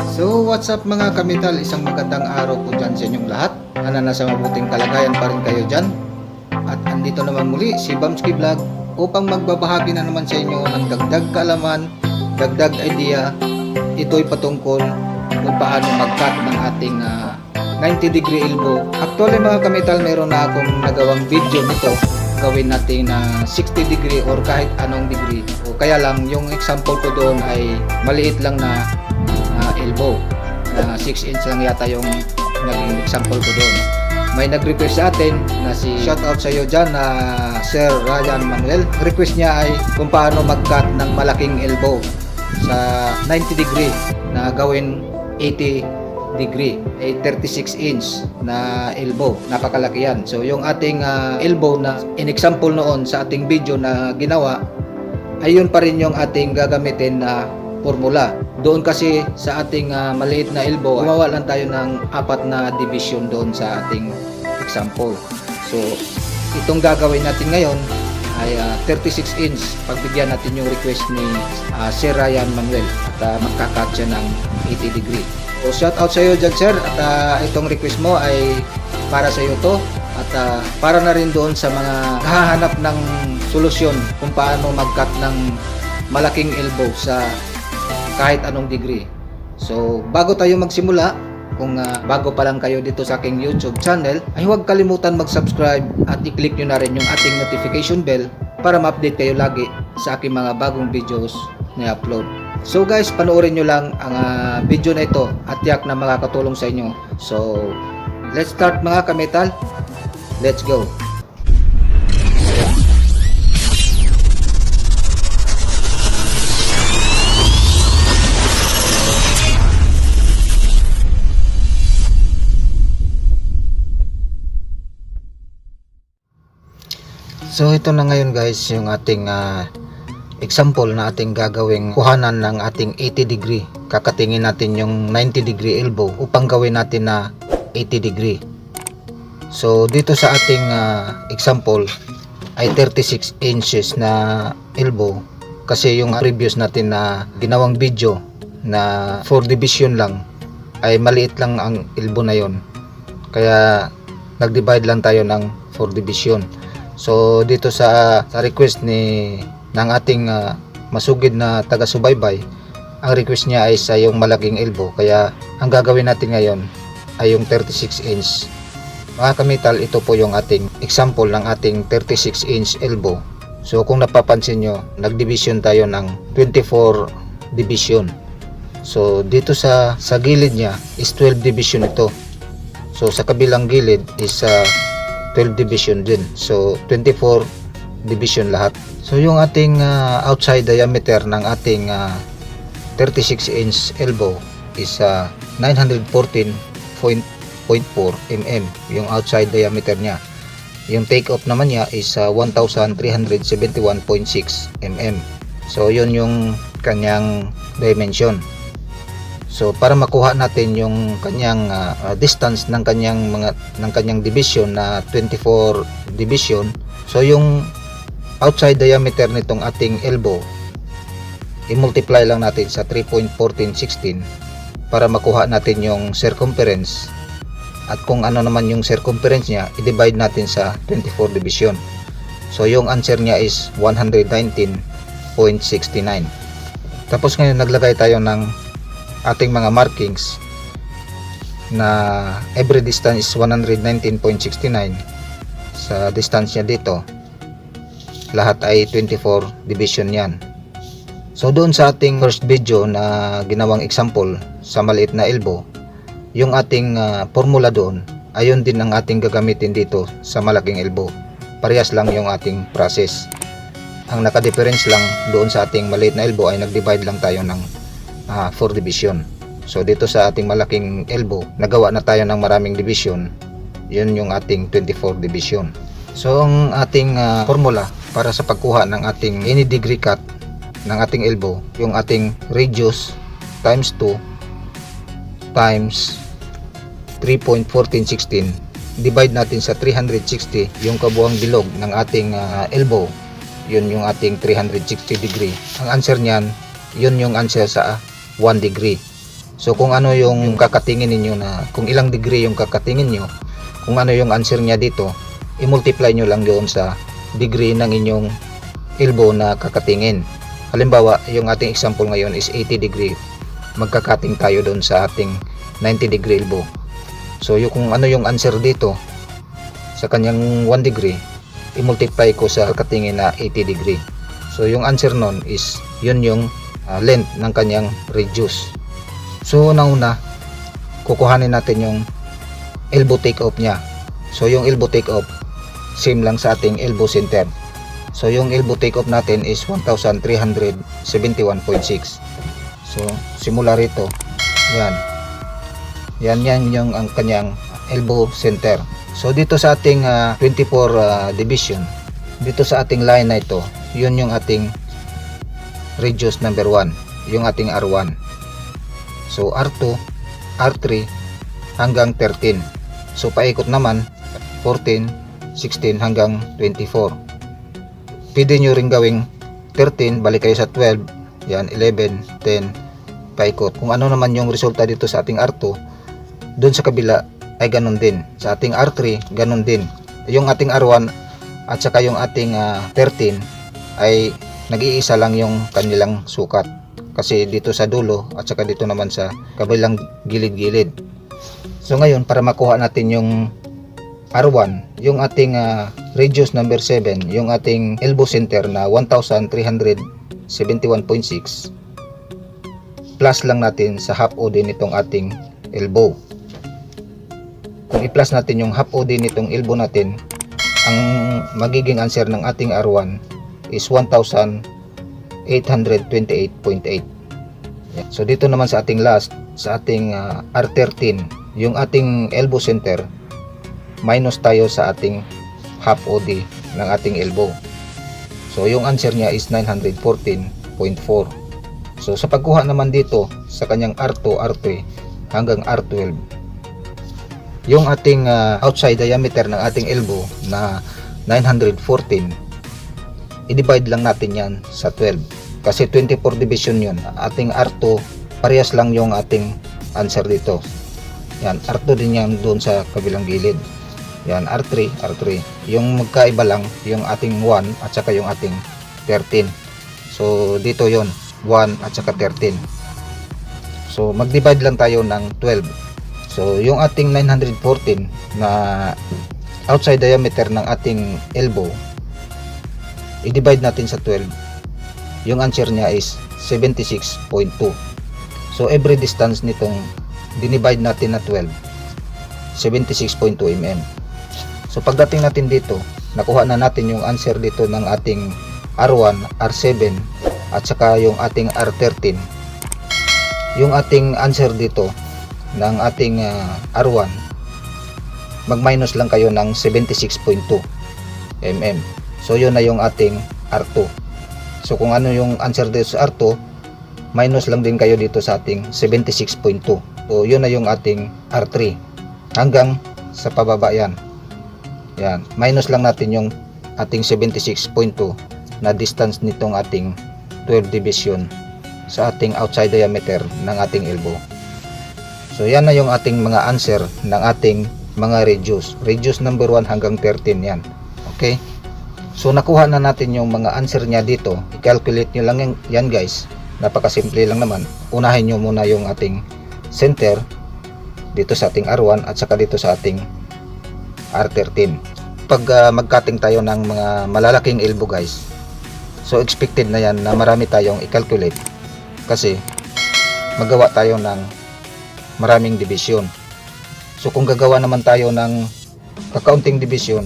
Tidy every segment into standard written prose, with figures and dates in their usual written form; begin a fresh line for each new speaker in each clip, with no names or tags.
So what's up mga kamital, isang magandang araw po dyan sa inyong lahat. Sana nasa mabuting kalagayan pa rin kayo dyan. At andito naman muli si Bamski Vlog upang magbabahagi na naman sa inyo ng dagdag kaalaman, dagdag idea. Ito'y patungkol kung paano mag-cut ng ating 90 degree elbow. Actually mga kamital, meron na akong nagawang video nito. Gawin natin na 60 degree or kahit anong degree. O kaya lang yung example ko doon ay maliit lang na elbow. 6 inch lang yata yung naging example ko doon. May nag-request sa atin na si shoutout sa iyo dyan na Sir Ryan Manuel. Request niya ay kung paano mag-cut ng malaking elbow sa 90 degree na gawin 80 degree, ay 36 inch na elbow. Napakalaki yan. So yung ating elbow na in example noon sa ating video na ginawa, ay yun pa rin yung ating gagamitin na formula. Doon kasi sa ating maliit na elbow, gumawa lang tayo ng 4 na division doon sa ating example. So itong gagawin natin ngayon ay 36 inch. Pagbigyan natin yung request ni Sir Ryan Manuel at magkakat siya ng 80 degree. So shout out sa iyo dyan sir, at itong request mo ay para sa iyo to, at para na rin doon sa mga hahanap ng solusyon kung paano mag-cut ng malaking elbow sa kahit anong degree. So bago tayo magsimula, kung bago pa lang kayo dito sa aking YouTube channel, ay huwag kalimutan mag-subscribe at i-click nyo na rin yung ating notification bell para ma-update kayo lagi sa aking mga bagong videos na upload. So guys, panoorin nyo lang ang video na ito at tiyak na makakatulong sa inyo. So let's start mga kamital. Let's go. So ito na ngayon guys yung ating example na ating gagawing kuhanan ng ating 80 degree. Kakatingin natin yung 90 degree elbow upang gawin natin na 80 degree. So dito sa ating example ay 36 inches na elbow, kasi yung previous natin na ginawang video na 4 division lang ay maliit lang ang elbow na yon, kaya nag-divide lang tayo ng 4 division. So dito sa request ng ating masugid na taga-subaybay, ang request niya ay sa yung malaking elbow, kaya ang gagawin natin ngayon ay yung 36 inch. Mga kamital, ito po yung ating example ng ating 36 inch elbow. So kung napapansin nyo, nag-division tayo ng 24 division. So dito sa gilid niya is 12 division ito. So sa kabilang gilid is 12 division din. So 24 division lahat. So yung ating outside diameter ng ating 36 inch elbow is 914.4 mm yung outside diameter niya. Yung take off naman niya is 1371.6 mm. So yun yung kanyang dimension. So para makuha natin yung kanyang distance ng kanyang division na 24 division, so yung outside diameter nitong ating elbow, i-multiply lang natin sa 3.1416 para makuha natin yung circumference. At kung ano naman yung circumference niya, i-divide natin sa 24 division. So yung answer niya is 119.69. Tapos ngayon naglagay tayo ng ating mga markings na every distance is 119.69. Sa distance niya dito, lahat ay 24 division yan. So doon sa ating first video na ginawang example sa maliit na elbow, yung ating formula doon, ayun din ang ating gagamitin dito sa malaking elbow. Parehas lang yung ating process. Ang naka-difference lang doon sa ating maliit na elbow ay nag-divide lang tayo ng 4 division. So dito sa ating malaking elbow, nagawa na tayo ng maraming division. Yun yung ating 24 division. So ang ating formula para sa pagkuha ng ating any degree cut ng ating elbow, yung ating radius times 2 times 3.1416, divide natin sa 360 yung kabuang bilog ng ating elbow. Yun yung ating 360 degree. Ang answer niyan, yun yung answer sa 1 degree. So kung ano yung kakatingin ninyo, na kung ilang degree yung kakatingin nyo, kung ano yung answer niya dito, i-multiply nyo lang doon sa degree ng inyong elbow na kakatingin. Halimbawa, yung ating example ngayon is 80 degree. Magkakating tayo doon sa ating 90 degree elbow. So kung ano yung answer dito sa kanyang 1 degree, i-multiply ko sa kakatingin na 80 degree. So yung answer nun is yun yung length ng kanyang radius. So una, kukuhanin natin yung elbow take off niya. So yung elbow take off same lang sa ating elbow center. So yung elbow take off natin is 1371.6. So simula rito, yan yung ang kanyang elbow center. So dito sa ating 24 division, dito sa ating line na ito, yun yung ating radius number 1, yung ating R1. So R2, R3 hanggang 13. So paikot naman 14, 16 hanggang 24. Pwede nyo rin gawing 13, balik kayo sa 12, yan 11, 10, paikot. Kung ano naman yung resulta dito sa ating R2, doon sa kabila ay ganun din. Sa ating R3, ganun din. Yung ating R1 at saka yung ating 13 ay nag-iisa lang yung kanilang sukat. Kasi dito sa dulo at saka dito naman sa kabilang gilid-gilid. So ngayon, para makuha natin yung R1, yung ating radius number 7, yung ating elbow center na 1371.6, plus lang natin sa half OD nitong ating elbow. Kung i-plus natin yung half OD nitong elbow natin, ang magiging answer ng ating R1 is 1828.8. So dito naman sa ating last, sa ating R13, yung ating elbow center, minus tayo sa ating half OD ng ating elbow. So yung answer niya is 914.4. So sa pagkuha naman dito sa kanyang R2, R3 hanggang R12, yung ating outside diameter ng ating elbow na 914, i-divide lang natin yan sa 12. Kasi 24 division yun. Ating R2, parehas lang yung ating answer dito. Yan, R2 din yan doon sa kabilang gilid. Yan, R3, R3. Yung magkaiba lang, yung ating 1 at saka yung ating 13. So, dito yon 1 at saka 13. So, mag-divide lang tayo ng 12. So, yung ating 914 na outside diameter ng ating elbow, i-divide natin sa 12. Yung answer niya is 76.2. So every distance nitong dinivide natin na 12, 76.2 mm. So pagdating natin dito, nakuha na natin yung answer dito ng ating R1, R7 at saka yung ating R13. Yung ating answer dito ng ating R1, mag-minus lang kayo ng 76.2 mm. So yun na yung ating R2. So kung ano yung answer dito sa R2, minus lang din kayo dito sa ating 76.2. So yun na yung ating R3 hanggang sa pababa yan. Yan, minus lang natin yung ating 76.2 na distance nitong ating 12 division sa ating outside diameter ng ating elbow. So yan na yung ating mga answer ng ating mga radius. Radius number 1 hanggang 13 yan. Okay? So nakuha na natin yung mga answer niya dito. I-calculate nyo lang yan guys. Napakasimple lang naman. Unahin nyo muna yung ating center dito sa ating R1 at saka dito sa ating R13. Pag mag-cutting tayo ng mga malalaking elbow guys, so expected na yan na marami tayong i-calculate kasi magawa tayo ng maraming division. So kung gagawa naman tayo ng kakaunting division,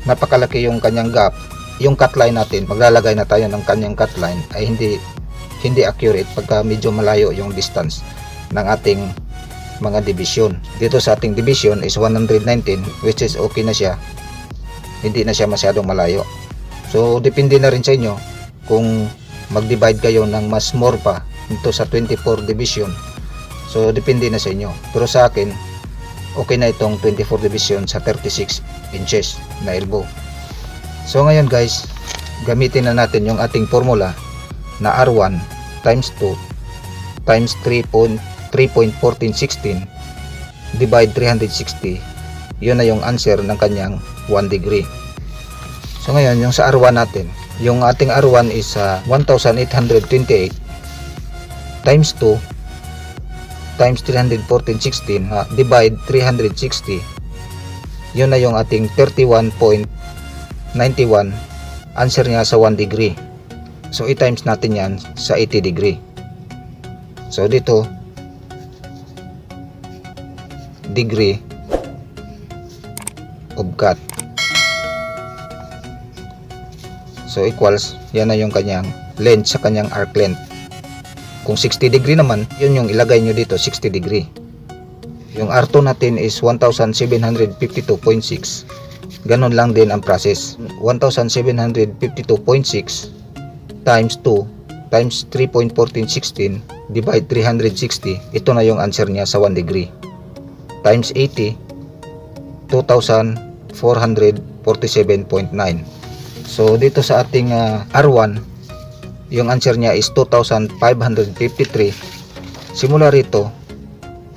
napakalaki yung kanyang gap, yung cut line natin, maglalagay na tayo ng kanyang cut line ay hindi accurate pagka medyo malayo yung distance ng ating mga division. Dito sa ating division is 119, which is okay na siya, hindi na siya masyadong malayo. So depende na rin sa inyo kung mag-divide kayo ng mas more pa dito sa 24 division. So depende na sa inyo, pero sa akin okay na itong 24 division sa 36 inches na elbow. So ngayon guys, gamitin na natin yung ating formula na R1 times 2 times 3.1416 divide 360, yun na yung answer ng kanyang 1 degree. So ngayon, yung sa R1 natin, yung ating R1 is 1828 times 2 times 314.16 divide 360, yun na yung ating 31.91, answer niya sa 1 degree. So i-times natin yan sa 80 degree. So dito, degree of cut, so equals, yan na yung kanyang length sa kanyang arc length. Kung 60 degree naman, yun yung ilagay nyo dito, 60 degree. Yung R2 natin is 1752.6, ganun lang din ang process. 1752.6 times 2 times 3.1416 divide 360, ito na yung answer niya sa 1 degree, times 80, 2447.9. So dito sa ating R1, yung answer niya is 2553. Simula rito,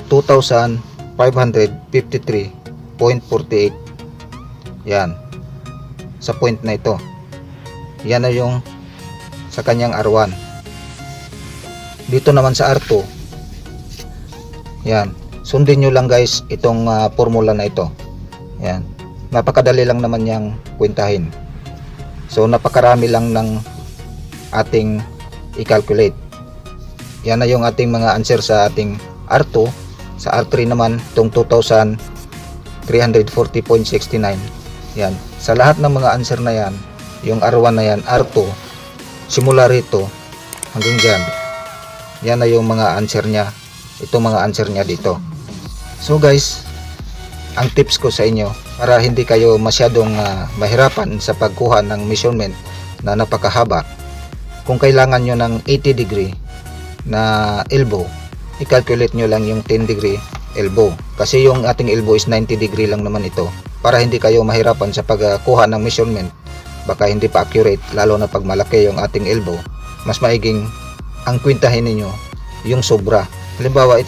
2553.48. Yan, sa point na ito, yan na yung sa kanyang R1. Dito naman sa R2, yan, sundin nyo lang guys itong formula na ito. Yan, napakadali lang naman yang kwentahin. So napakarami lang ng ating i-calculate. Yan na yung ating mga answer sa ating R2. Sa R3 naman, itong 2340.69. Yan, sa lahat ng mga answer na yan, yung R1 na yan, R2, simula rito hanggang dyan, yan na yung mga answer niya. Ito mga answer niya dito. So guys, ang tips ko sa inyo, para hindi kayo masyadong mahirapan sa pagkuha ng measurement na napakahaba, kung kailangan nyo ng 80 degree na elbow, i-calculate nyo lang yung 10 degree elbow, kasi yung ating elbow is 90 degree lang naman ito, para hindi kayo mahirapan sa pagkuha ng measurement. Baka hindi pa accurate, lalo na pag malaki yung ating elbow. Mas maiging ang kwintahin ninyo yung sobra. Halimbawa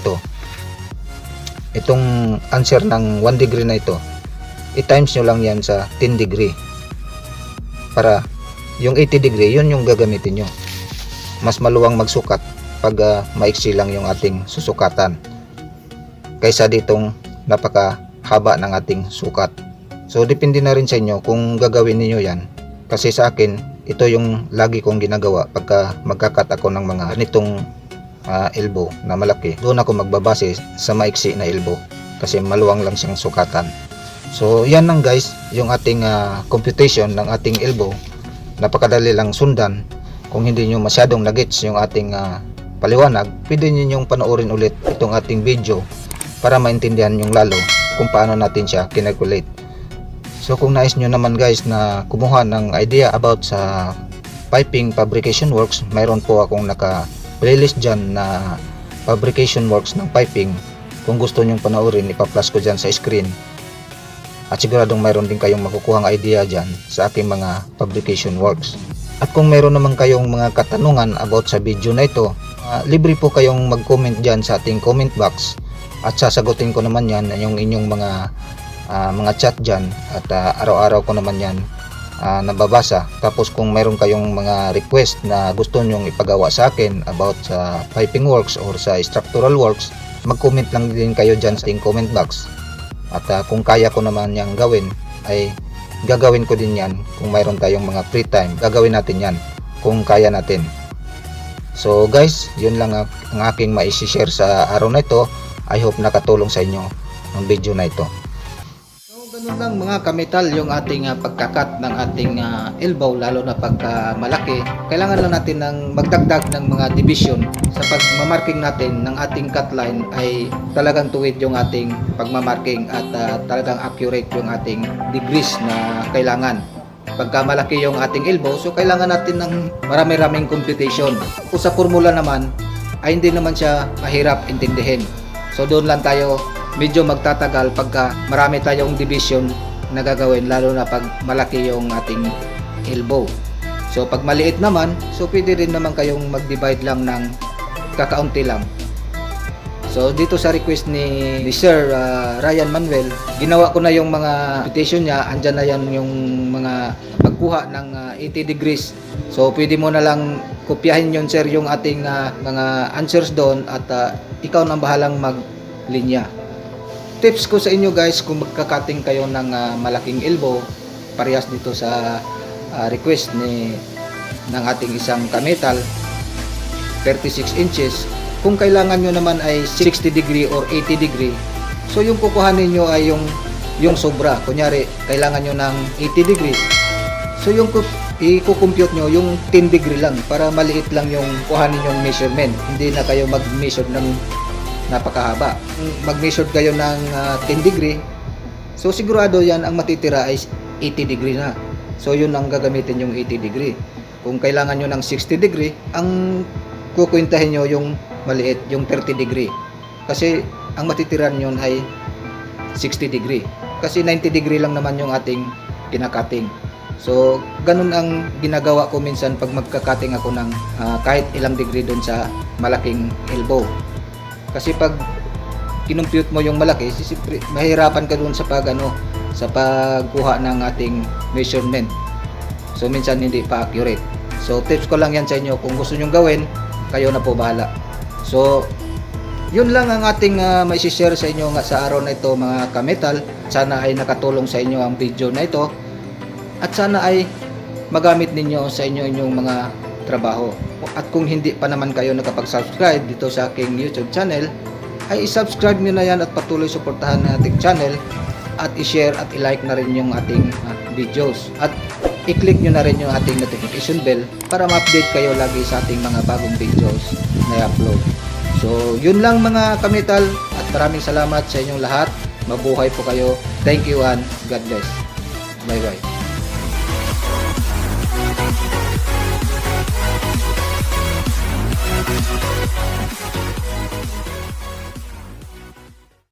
itong answer ng 1 degree na ito, i-times nyo lang yan sa 10 degree, para yung 80 degree, yun yung gagamitin nyo. Mas maluwang magsukat pag maiksi lang yung ating susukatan, kaysa ditong napakahaba ng ating sukat. So depende na rin sa inyo kung gagawin niyo yan. Kasi sa akin, ito yung lagi kong ginagawa pagka magkakat ako ng mga ganitong elbow na malaki. Doon ako magbabase sa maiksi na elbow, kasi maluwang lang siyang sukatan. So yan lang guys, yung ating computation ng ating elbow. Napakadali lang sundan. Kung hindi nyo masyadong nagets yung ating paliwanag, pwede nyo panoorin ulit itong ating video para maintindihan nyo lalo kung paano natin siya kinalculate. So kung nais nyo naman guys na kumuha ng idea about sa piping fabrication works, mayroon po akong naka playlist dyan na fabrication works ng piping. Kung gusto nyong panoorin, ipa-flash ko dyan sa screen. At siguradong mayroon din kayong makukuhang idea dyan sa aking mga fabrication works. At kung mayroon naman kayong mga katanungan about sa video na ito, libre po kayong mag-comment dyan sa ating comment box. At sasagutin ko naman yan yung inyong mga chat dyan. At araw-araw ko naman yan nababasa. Tapos kung mayroon kayong mga request na gusto nyong ipagawa sa akin about sa piping works or sa structural works, mag-comment lang din kayo dyan sa ating comment box. At kung kaya ko naman yang gawin, ay gagawin ko din yan. Kung mayroon tayong mga free time, gagawin natin yan kung kaya natin. So guys, yun lang ang aking ma-share sa araw na ito. I hope nakatulong sa inyo ang video na ito. So ganun lang mga kametal, yung ating pagkakat ng ating elbow, lalo na pagka malaki. Kailangan lang natin ng magdagdag ng mga division sa pagmamarking natin ng ating cut line, ay talagang tuwid yung ating pagmamarking at talagang accurate yung ating degrees na kailangan. Pagka malaki yung ating elbow, so kailangan natin ng marami-raming computation. Kung sa formula naman, ay hindi naman siya mahirap intindihin. So doon lang tayo medyo magtatagal pagka marami tayong division na gagawin, lalo na pag malaki yung ating elbow. So pag maliit naman, so pwede rin naman kayong mag-divide lang ng kakaunti lang. So dito sa request ni Sir Ryan Manuel, ginawa ko na yung mga petition niya. Andyan na yan yung mga pagkuha ng 80 degrees. So pwede mo na lang kopyahin yun sir, yung ating mga answers doon, at ikaw nang bahalang maglinya. Tips ko sa inyo guys, kung magkakating kayo ng malaking elbow, parehas dito sa request ng ating isang kametal, 36 inches. Kung kailangan nyo naman ay 60 degree or 80 degree, so yung kukuhanin nyo ay yung sobra. Kunyari, kailangan nyo ng 80 degree, so yung i-compute nyo yung 10 degree lang, para maliit lang yung kuhanin yung measurement. Hindi na kayo mag-measure ng napakahaba. Mag-measure kayo ng 10 degree, so sigurado yan ang matitira ay 80 degree na. So yun ang gagamitin yung 80 degree. Kung kailangan nyo ng 60 degree, ang kukwentahin nyo yung maliit, yung 30 degree. Kasi ang matitiran yun ay 60 degree. Kasi 90 degree lang naman yung ating kinakating. So ganun ang ginagawa ko minsan pag magkakating ako ng kahit ilang degree doon sa malaking elbow. Kasi pag kinumpute mo yung malaki, mahirapan ka doon sa sa pagkuha ng ating measurement. So minsan hindi pa accurate. So tips ko lang yan sa inyo. Kung gusto nyo gawin, kayo na po bahala. So yun lang ang ating may share sa inyo sa araw na ito mga kametal. Sana ay nakatulong sa inyo ang video na ito, at sana ay magamit ninyo sa inyong mga trabaho. At kung hindi pa naman kayo nakapag-subscribe dito sa aking YouTube channel, ay i-subscribe nyo na yan at patuloy suportahan ang ating channel, at i-share at i-like na rin yung ating videos, at i-click nyo na rin yung ating notification bell para ma-update kayo lagi sa ating mga bagong videos na i-upload. So yun lang mga kametal, at maraming salamat sa inyong lahat. Mabuhay po kayo. Thank you and God bless. Bye bye.